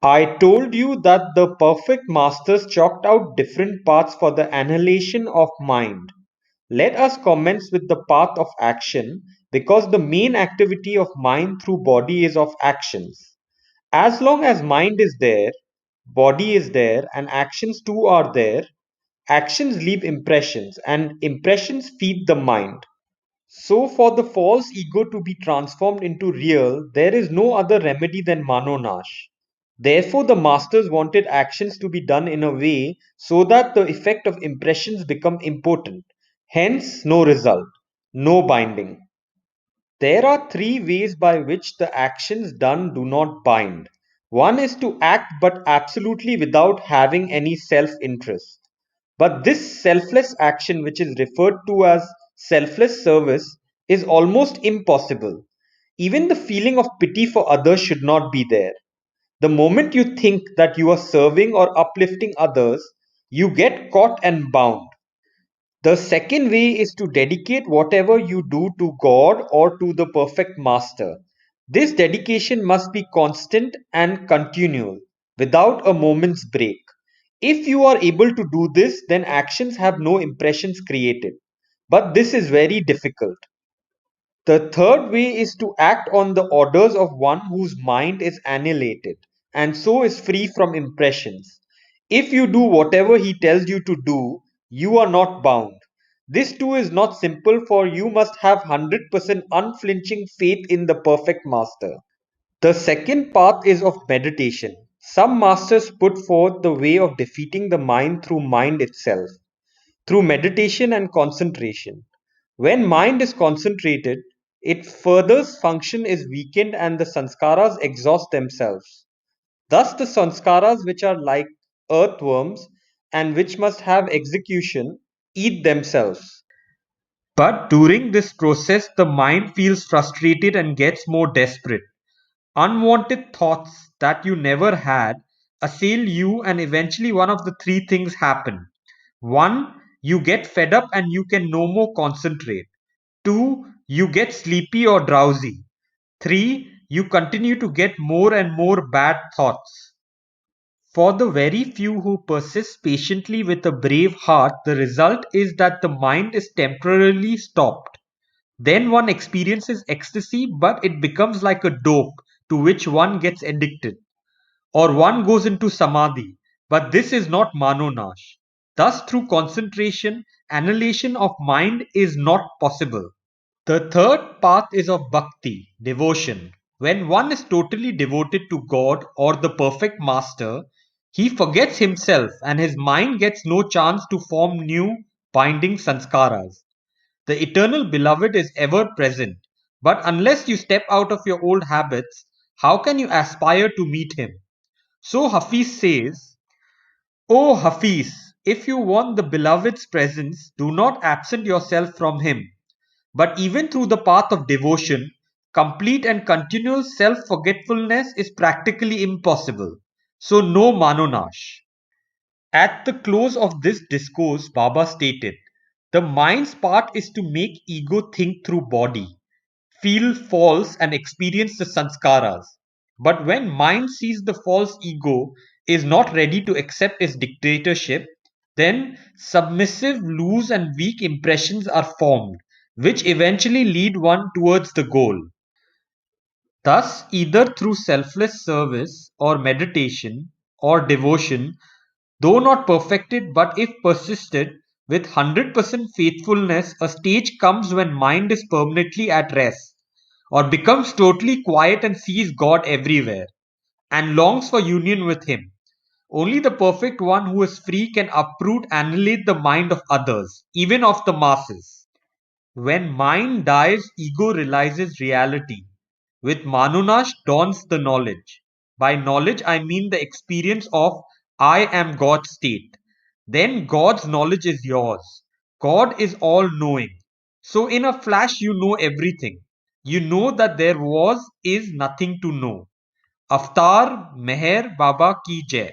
I told you that the perfect masters chalked out different paths for the annihilation of mind. Let us commence with the path of action because the main activity of mind through body is of actions. As long as mind is there, body is there, and actions too are there, actions leave impressions, and impressions feed the mind. So, for the false ego to be transformed into real, there is no other remedy than Manonash. Therefore, the masters wanted actions to be done in a way so that the effect of impressions become important. Hence, no result, no binding. There are three ways by which the actions done do not bind. One is to act but absolutely without having any self interest. But this selfless action, which is referred to as selfless service, is almost impossible. Even the feeling of pity for others should not be there. The moment you think that you are serving or uplifting others, you get caught and bound. The second way is to dedicate whatever you do to God or to the perfect master. This dedication must be constant and continual, without a moment's break. If you are able to do this, then actions have no impressions created. But this is very difficult. The third way is to act on the orders of one whose mind is annihilated and so is free from impressions. If you do whatever he tells you to do, you are not bound. This too is not simple, for you must have 100% unflinching faith in the perfect master. The second path is of meditation. Some masters put forth the way of defeating the mind through mind itself, through meditation and concentration. When mind is concentrated, its further function is weakened and the sanskaras exhaust themselves. Thus, the sanskaras, which are like earthworms and which must have execution, eat themselves. But during this process, the mind feels frustrated and gets more desperate. Unwanted thoughts that you never had assail you, and eventually, one of the three things happen. One, you get fed up and you can no more concentrate. Two, you get sleepy or drowsy. Three, you continue to get more and more bad thoughts. For the very few who persist patiently with a brave heart, the result is that the mind is temporarily stopped. Then one experiences ecstasy, but it becomes like a dope to which one gets addicted. Or one goes into samadhi, but this is not manonash. Thus, through concentration, annihilation of mind is not possible. The third path is of bhakti, devotion. When one is totally devoted to God or the perfect master, he forgets himself and his mind gets no chance to form new binding sanskaras. The eternal beloved is ever present, but unless you step out of your old habits, how can you aspire to meet him? So Hafiz says, O Hafiz, if you want the beloved's presence, do not absent yourself from him. But even through the path of devotion, complete and continual self forgetfulness is practically impossible. So, no Manonash. At the close of this discourse, Baba stated, the mind's part is to make ego think through body, feel false, and experience the sanskaras. But when mind sees the false ego is not ready to accept its dictatorship, then submissive, loose, and weak impressions are formed, which eventually lead one towards the goal. Thus, either through selfless service or meditation or devotion, though not perfected, but if persisted with 100% faithfulness, a stage comes when mind is permanently at rest, or becomes totally quiet and sees God everywhere, and longs for union with Him. Only the perfect one who is free can uproot and annihilate the mind of others, even of the masses. When mind dies, ego realizes reality. With Manunash dawns the knowledge. By knowledge, I mean the experience of I am God state. Then God's knowledge is yours. God is all knowing. So, in a flash, you know everything. You know that there is nothing to know. Avatar Meher Baba Ki Jai.